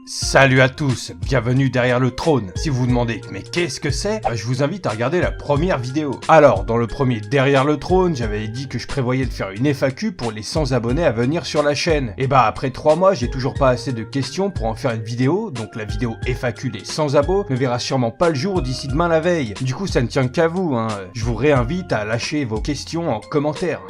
Salut à tous, bienvenue derrière le trône. Si vous vous demandez mais qu'est-ce que c'est, je vous invite à regarder la première vidéo. Alors, dans le premier derrière le trône, j'avais dit que je prévoyais de faire une FAQ pour les 100 abonnés à venir sur la chaîne. Et bah après 3 mois, j'ai toujours pas assez de questions pour en faire une vidéo, donc la vidéo FAQ des 100 abos ne verra sûrement pas le jour d'ici demain la veille. Du coup ça ne tient qu'à vous, je vous réinvite à lâcher vos questions en commentaire.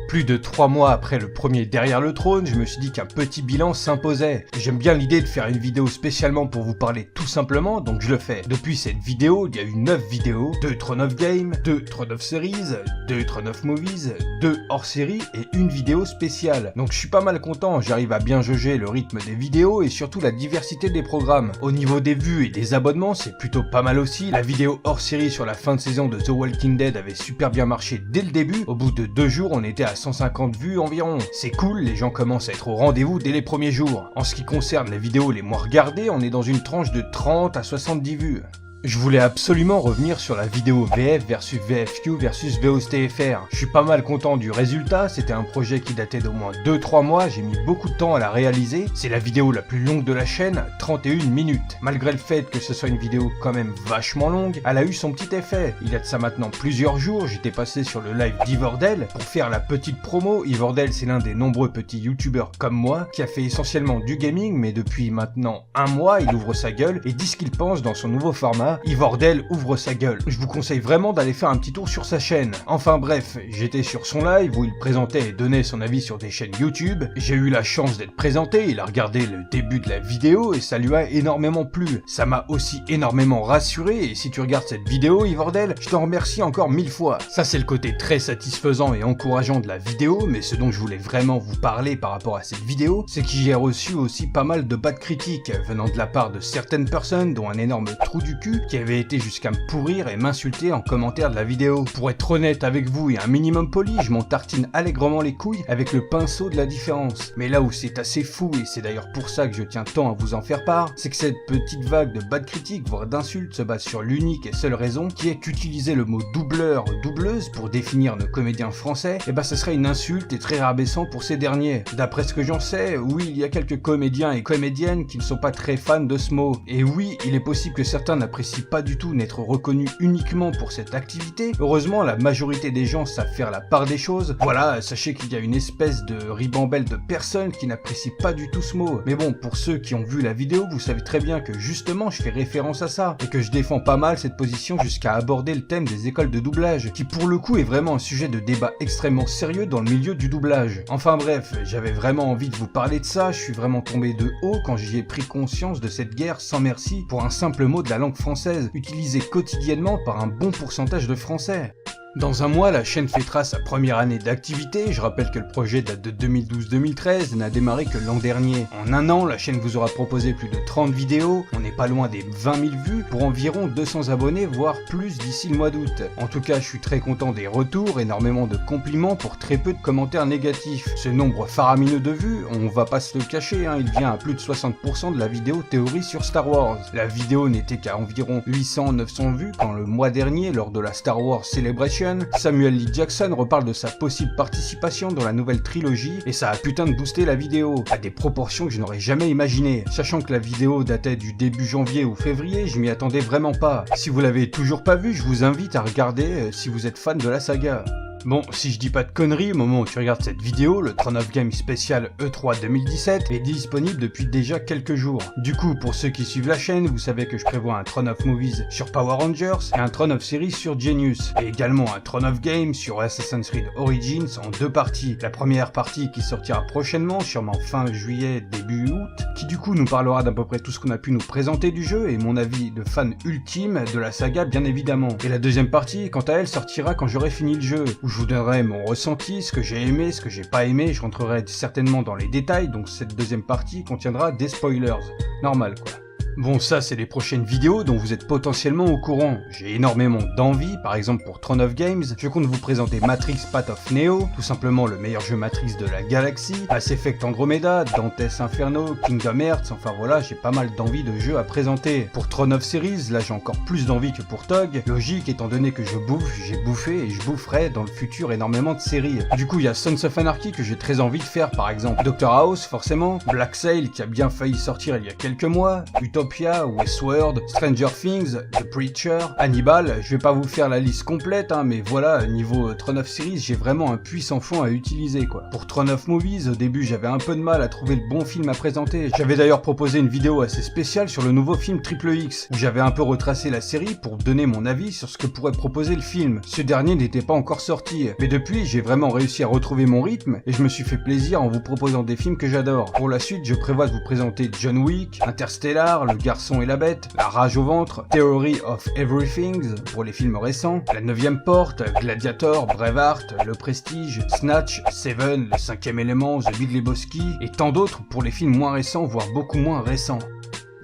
Plus de 3 mois après le premier derrière le trône, je me suis dit qu'un petit bilan s'imposait. J'aime bien l'idée de faire une vidéo spécialement pour vous parler tout simplement, donc je le fais. Depuis cette vidéo, il y a eu 9 vidéos, 2 Throne of Game, 2 Throne of Series, 2 Throne of Movies, 2 hors série et une vidéo spéciale. Donc je suis pas mal content, j'arrive à bien jauger le rythme des vidéos et surtout la diversité des programmes. Au niveau des vues et des abonnements, c'est plutôt pas mal aussi. La vidéo hors série sur la fin de saison de The Walking Dead avait super bien marché dès le début. Au bout de 2 jours, on était à 150 vues environ. C'est cool, les gens commencent à être au rendez-vous dès les premiers jours. En ce qui concerne les vidéos les moins regardées, on est dans une tranche de 30 à 70 vues. Je voulais absolument revenir sur la vidéo VF versus VFQ versus VOSTFR. Je suis pas mal content du résultat, c'était un projet qui datait d'au moins 2-3 mois, j'ai mis beaucoup de temps à la réaliser. C'est la vidéo la plus longue de la chaîne, 31 minutes. Malgré le fait que ce soit une vidéo quand même vachement longue, elle a eu son petit effet. Il y a de ça maintenant plusieurs jours, j'étais passé sur le live d'Ivordel pour faire la petite promo. Ivordel, c'est l'un des nombreux petits youtubeurs comme moi qui a fait essentiellement du gaming, mais depuis maintenant 1 mois, il ouvre sa gueule et dit ce qu'il pense dans son nouveau format. Ivordel ouvre sa gueule. Je vous conseille vraiment d'aller faire un petit tour sur sa chaîne. Enfin bref, j'étais sur son live où il présentait et donnait son avis sur des chaînes YouTube. J'ai eu la chance d'être présenté, il a regardé le début de la vidéo et ça lui a énormément plu. Ça m'a aussi énormément rassuré et si tu regardes cette vidéo, Ivordel, je t'en remercie encore 1000 fois. Ça c'est le côté très satisfaisant et encourageant de la vidéo, mais ce dont je voulais vraiment vous parler par rapport à cette vidéo, c'est que j'ai reçu aussi pas mal de bad critiques venant de la part de certaines personnes, dont un énorme trou du cul, qui avait été jusqu'à me pourrir et m'insulter en commentaire de la vidéo. Pour être honnête avec vous et un minimum poli, je m'en tartine allègrement les couilles avec le pinceau de la différence. Mais là où c'est assez fou, et c'est d'ailleurs pour ça que je tiens tant à vous en faire part, c'est que cette petite vague de bad critiques, voire d'insultes, se base sur l'unique et seule raison qui est qu'utiliser le mot doubleur ou doubleuse pour définir nos comédiens français, et bah ce serait une insulte et très rabaissant pour ces derniers. D'après ce que j'en sais, oui, il y a quelques comédiens et comédiennes qui ne sont pas très fans de ce mot. Et oui, il est possible que certains n'apprécient pas du tout n'être reconnu uniquement pour cette activité. Heureusement, la majorité des gens savent faire la part des choses. Voilà, sachez qu'il y a une espèce de ribambelle de personnes qui n'apprécient pas du tout ce mot. Mais bon, pour ceux qui ont vu la vidéo, vous savez très bien que justement je fais référence à ça, et que je défends pas mal cette position jusqu'à aborder le thème des écoles de doublage, qui pour le coup est vraiment un sujet de débat extrêmement sérieux dans le milieu du doublage. Enfin bref, j'avais vraiment envie de vous parler de ça, je suis vraiment tombé de haut quand j'y ai pris conscience de cette guerre sans merci pour un simple mot de la langue française, utilisé quotidiennement par un bon pourcentage de Français. Dans un mois, la chaîne fêtera sa première année d'activité. Je rappelle que le projet date de 2012-2013 et n'a démarré que l'an dernier. En 1 an, la chaîne vous aura proposé plus de 30 vidéos, on n'est pas loin des 20 000 vues, pour environ 200 abonnés, voire plus d'ici le mois d'août. En tout cas, je suis très content des retours, énormément de compliments pour très peu de commentaires négatifs. Ce nombre faramineux de vues, on va pas se le cacher, il vient à plus de 60% de la vidéo théorie sur Star Wars. La vidéo n'était qu'à environ 800-900 vues quand le mois dernier, lors de la Star Wars Celebration, Samuel L. Jackson reparle de sa possible participation dans la nouvelle trilogie et ça a putain de boosté la vidéo à des proportions que je n'aurais jamais imaginées. Sachant que la vidéo datait du début janvier ou février, je m'y attendais vraiment pas. Si vous l'avez toujours pas vu, je vous invite à regarder si vous êtes fan de la saga. Bon, si je dis pas de conneries, au moment où tu regardes cette vidéo, le Throne of Game spécial E3 2017 est disponible depuis déjà quelques jours. Du coup, pour ceux qui suivent la chaîne, vous savez que je prévois un Throne of Movies sur Power Rangers et un Throne of Series sur Genius, et également un Throne of Game sur Assassin's Creed Origins en 2 parties. La première partie qui sortira prochainement, sûrement fin juillet, début août, qui du coup nous parlera d'à peu près tout ce qu'on a pu nous présenter du jeu et mon avis de fan ultime de la saga bien évidemment. Et la deuxième partie, quant à elle, sortira quand j'aurai fini le jeu, où je vous donnerai mon ressenti, ce que j'ai aimé, ce que j'ai pas aimé, je rentrerai certainement dans les détails, donc cette deuxième partie contiendra des spoilers. Normal quoi. Bon, ça c'est les prochaines vidéos dont vous êtes potentiellement au courant. J'ai énormément d'envie, par exemple pour Throne of Games, je compte vous présenter Matrix Path of Neo, tout simplement le meilleur jeu Matrix de la galaxie, Mass Effect Andromeda, Dante's Inferno, Kingdom Hearts, enfin voilà, j'ai pas mal d'envie de jeux à présenter. Pour Throne of Series, là j'ai encore plus d'envie que pour TOG, logique étant donné que je bouffe, j'ai bouffé et je boufferai dans le futur énormément de séries. Du coup il y a Sons of Anarchy que j'ai très envie de faire par exemple, Dr House forcément, Black Sail qui a bien failli sortir il y a quelques mois, Utopia, Westworld, Stranger Things, The Preacher, Hannibal, je vais pas vous faire la liste complète mais voilà, niveau Throne of Series, j'ai vraiment un puits sans fond à utiliser quoi. Pour Throne of Movies, au début j'avais un peu de mal à trouver le bon film à présenter. J'avais d'ailleurs proposé une vidéo assez spéciale sur le nouveau film Triple X, où j'avais un peu retracé la série pour donner mon avis sur ce que pourrait proposer le film. Ce dernier n'était pas encore sorti, mais depuis j'ai vraiment réussi à retrouver mon rythme et je me suis fait plaisir en vous proposant des films que j'adore. Pour la suite, je prévois de vous présenter John Wick, Interstellar, Le Garçon et la Bête, La Rage au ventre, Theory of Everything pour les films récents, La 9e Porte, Gladiator, Braveheart, Le Prestige, Snatch, Seven, Le 5e élément, The Big Lebowski et tant d'autres pour les films moins récents, voire beaucoup moins récents.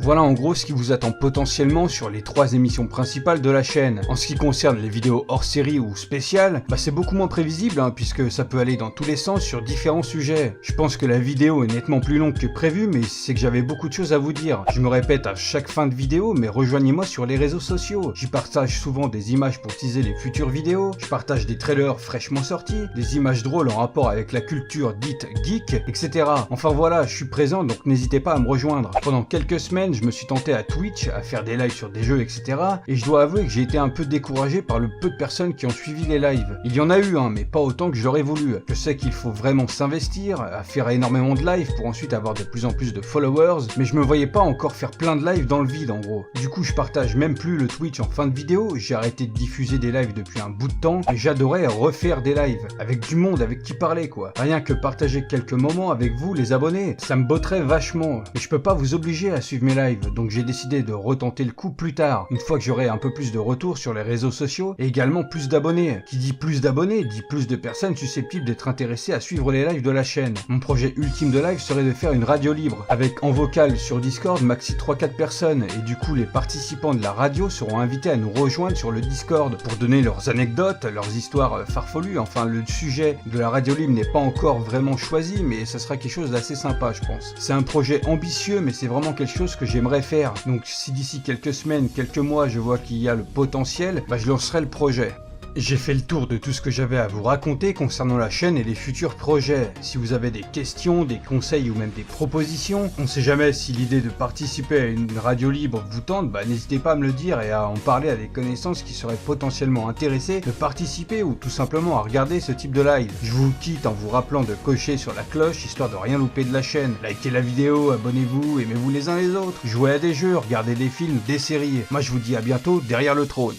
Voilà en gros ce qui vous attend potentiellement sur les 3 émissions principales de la chaîne. En ce qui concerne les vidéos hors série ou spéciales, c'est beaucoup moins prévisible puisque ça peut aller dans tous les sens sur différents sujets. Je pense que la vidéo est nettement plus longue que prévu, mais c'est que j'avais beaucoup de choses à vous dire. Je me répète à chaque fin de vidéo, mais rejoignez-moi sur les réseaux sociaux. J'y partage souvent des images pour teaser les futures vidéos, je partage des trailers fraîchement sortis, des images drôles en rapport avec la culture dite geek, etc. Enfin voilà, je suis présent donc n'hésitez pas à me rejoindre. Pendant quelques semaines, je me suis tenté à Twitch, à faire des lives sur des jeux, etc. Et je dois avouer que j'ai été un peu découragé par le peu de personnes qui ont suivi les lives. Il y en a eu, mais pas autant que je l'aurais voulu. Je sais qu'il faut vraiment s'investir, à faire énormément de lives pour ensuite avoir de plus en plus de followers, mais je me voyais pas encore faire plein de lives dans le vide en gros. Du coup, je partage même plus le Twitch en fin de vidéo, j'ai arrêté de diffuser des lives depuis un bout de temps, mais j'adorais refaire des lives, avec du monde, avec qui parler quoi. Rien que partager quelques moments avec vous les abonnés, ça me botterait vachement. Mais je peux pas vous obliger à suivre mes lives, donc j'ai décidé de retenter le coup plus tard, une fois que j'aurai un peu plus de retours sur les réseaux sociaux et également plus d'abonnés. Qui dit plus d'abonnés, dit plus de personnes susceptibles d'être intéressées à suivre les lives de la chaîne. Mon projet ultime de live serait de faire une radio libre, avec en vocal sur Discord maxi 3-4 personnes, et du coup les participants de la radio seront invités à nous rejoindre sur le Discord pour donner leurs anecdotes, leurs histoires farfelues. Enfin, le sujet de la radio libre n'est pas encore vraiment choisi, mais ça sera quelque chose d'assez sympa je pense. C'est un projet ambitieux, mais c'est vraiment quelque chose que j'aimerais faire. Donc si d'ici quelques semaines, quelques mois, je vois qu'il y a le potentiel, je lancerai le projet. J'ai fait le tour de tout ce que j'avais à vous raconter concernant la chaîne et les futurs projets. Si vous avez des questions, des conseils ou même des propositions, on sait jamais si l'idée de participer à une radio libre vous tente, n'hésitez pas à me le dire et à en parler à des connaissances qui seraient potentiellement intéressées de participer ou tout simplement à regarder ce type de live. Je vous quitte en vous rappelant de cocher sur la cloche histoire de rien louper de la chaîne. Likez la vidéo, abonnez-vous, aimez-vous les uns les autres, jouez à des jeux, regardez des films, des séries. Moi je vous dis à bientôt derrière le trône.